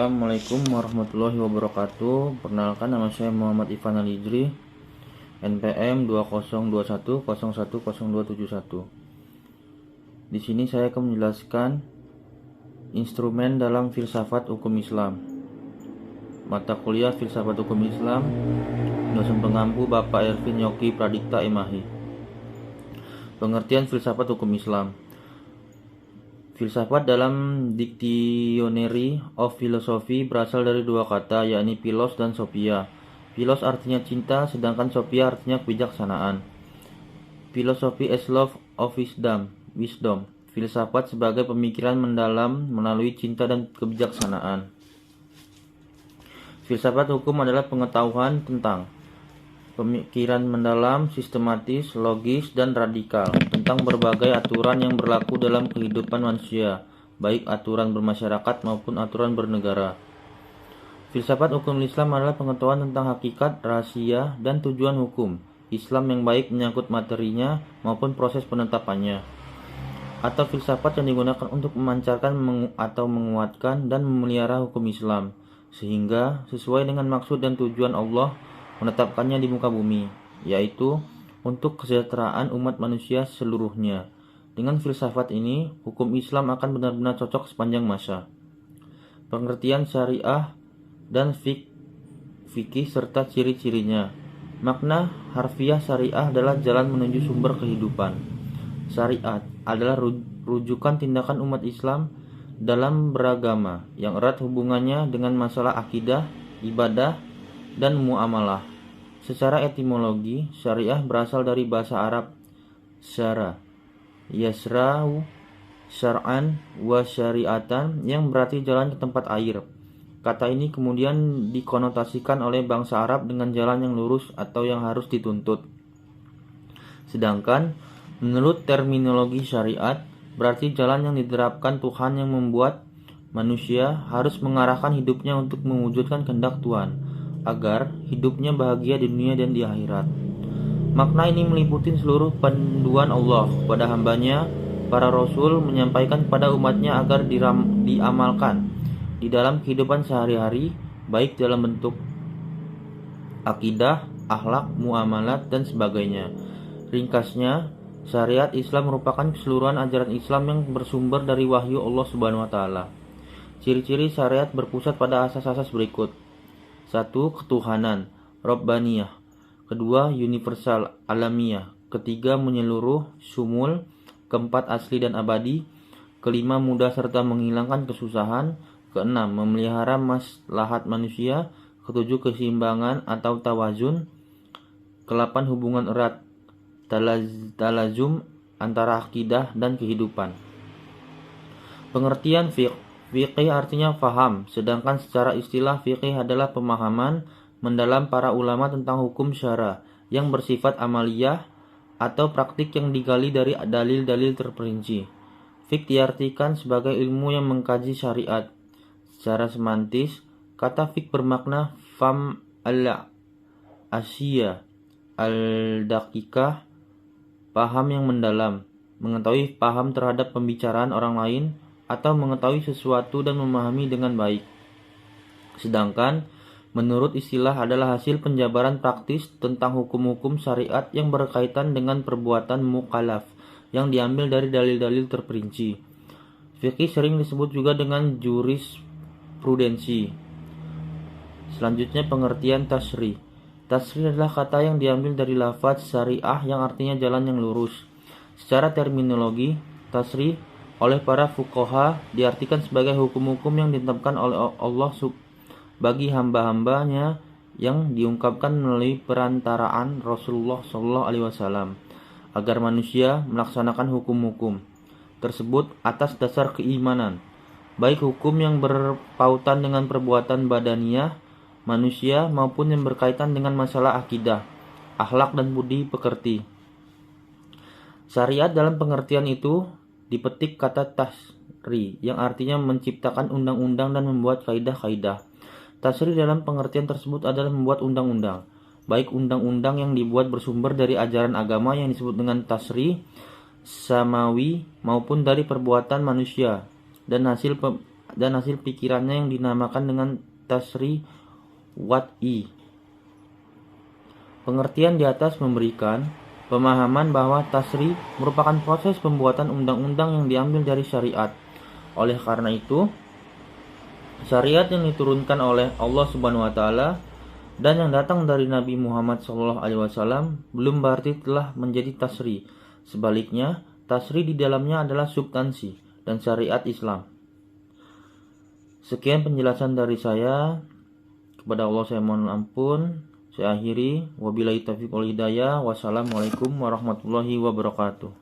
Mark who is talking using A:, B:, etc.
A: Assalamualaikum warahmatullahi wabarakatuh. Perkenalkan, nama saya Muhammad Ifan Alizri, NPM 2021010271. Di sini saya akan menjelaskan instrumen dalam filsafat hukum Islam. Mata kuliah Filsafat Hukum Islam, dosen pengampu Bapak Ervin Yogi Pradikta Emahi. Pengertian filsafat hukum Islam. Filsafat dalam Dictionary of Philosophy berasal dari dua kata, yakni philos dan sophia. Philos artinya cinta, sedangkan sophia artinya kebijaksanaan. Philosophy as love of wisdom. Filsafat sebagai pemikiran mendalam melalui cinta dan kebijaksanaan. Filsafat hukum adalah pengetahuan tentang pemikiran mendalam, sistematis, logis, dan radikal tentang berbagai aturan yang berlaku dalam kehidupan manusia, baik aturan bermasyarakat maupun aturan bernegara. Filsafat hukum Islam adalah pengetahuan tentang hakikat, rahasia, dan tujuan hukum Islam yang baik menyangkut materinya maupun proses penetapannya. Atau filsafat yang digunakan untuk memancarkan atau menguatkan dan memelihara hukum Islam, sehingga sesuai dengan maksud dan tujuan Allah menetapkannya di muka bumi, yaitu untuk kesejahteraan umat manusia seluruhnya. Dengan filsafat ini, hukum Islam akan benar-benar cocok sepanjang masa. Pengertian syariah dan fikih serta ciri-cirinya. Makna harfiah syariah adalah jalan menuju sumber kehidupan. Syariat adalah rujukan tindakan umat Islam dalam beragama yang erat hubungannya dengan masalah akidah, ibadah, dan muamalah. Secara etimologi, syariah berasal dari bahasa Arab syara, yasra'u, syar'an, wa syariatan, yang berarti jalan ke tempat air. Kata ini kemudian dikonotasikan oleh bangsa Arab dengan jalan yang lurus atau yang harus dituntut. Sedangkan menurut terminologi syariat, berarti jalan yang diterapkan Tuhan yang membuat manusia harus mengarahkan hidupnya untuk mewujudkan kehendak Tuhan, agar hidupnya bahagia di dunia dan di akhirat. Makna ini meliputi seluruh panduan Allah kepada hambanya. Para rasul menyampaikan kepada umatnya agar diamalkan di dalam kehidupan sehari-hari, baik dalam bentuk akidah, akhlak, muamalat, dan sebagainya. Ringkasnya, syariat Islam merupakan keseluruhan ajaran Islam yang bersumber dari wahyu Allah Subhanahu wa taala. Ciri-ciri syariat berpusat pada asas-asas berikut. 1. Ketuhanan, Rabbaniyah. 2. Universal, alamiah. 3. Menyeluruh, sumul. 4. Asli dan abadi. 5. Mudah serta menghilangkan kesusahan. 6. Memelihara maslahat manusia. 7. Keseimbangan atau tawazun. 8. Hubungan erat, talazum, antara akidah dan kehidupan. Pengertian Fiqih artinya faham, sedangkan secara istilah fiqih adalah pemahaman mendalam para ulama tentang hukum syara yang bersifat amaliyah atau praktik yang digali dari dalil-dalil terperinci. Fiqh diartikan sebagai ilmu yang mengkaji syariat. Secara semantis, kata fiqh bermakna fam al-asya al-daqiqah, paham yang mendalam, mengetahui paham terhadap pembicaraan orang lain, atau mengetahui sesuatu dan memahami dengan baik. Sedangkan menurut istilah adalah hasil penjabaran praktis tentang hukum-hukum syariat yang berkaitan dengan perbuatan mukallaf yang diambil dari dalil-dalil terperinci. Fikih sering disebut juga dengan jurisprudensi. Selanjutnya pengertian tasri. Tasri adalah kata yang diambil dari lafaz syariah yang artinya jalan yang lurus. Secara terminologi, tasri oleh para fuqaha diartikan sebagai hukum-hukum yang ditetapkan oleh Allah bagi hamba-hambanya yang diungkapkan melalui perantaraan Rasulullah SAW agar manusia melaksanakan hukum-hukum tersebut atas dasar keimanan, baik hukum yang berpautan dengan perbuatan badaniyah manusia maupun yang berkaitan dengan masalah akidah, akhlak, dan budi pekerti. Syariat dalam pengertian itu dipetik kata tasri yang artinya menciptakan undang-undang dan membuat kaidah-kaidah. Tasri dalam pengertian tersebut adalah membuat undang-undang, baik undang-undang yang dibuat bersumber dari ajaran agama yang disebut dengan tasri samawi maupun dari perbuatan manusia dan hasil dan hasil pikirannya yang dinamakan dengan tasri wad'i. Pengertian di atas memberikan pemahaman bahwa tasri merupakan proses pembuatan undang-undang yang diambil dari syariat. Oleh karena itu, syariat yang diturunkan oleh Allah Subhanahu wa taala dan yang datang dari Nabi Muhammad SAW belum berarti telah menjadi tasri. Sebaliknya, tasri di dalamnya adalah substansi dan syariat Islam. Sekian penjelasan dari saya. Kepada Allah saya mohon ampun. Saya akhiri. Wabillahi taufiq wal hidayah. Wassalamualaikum warahmatullahi wabarakatuh.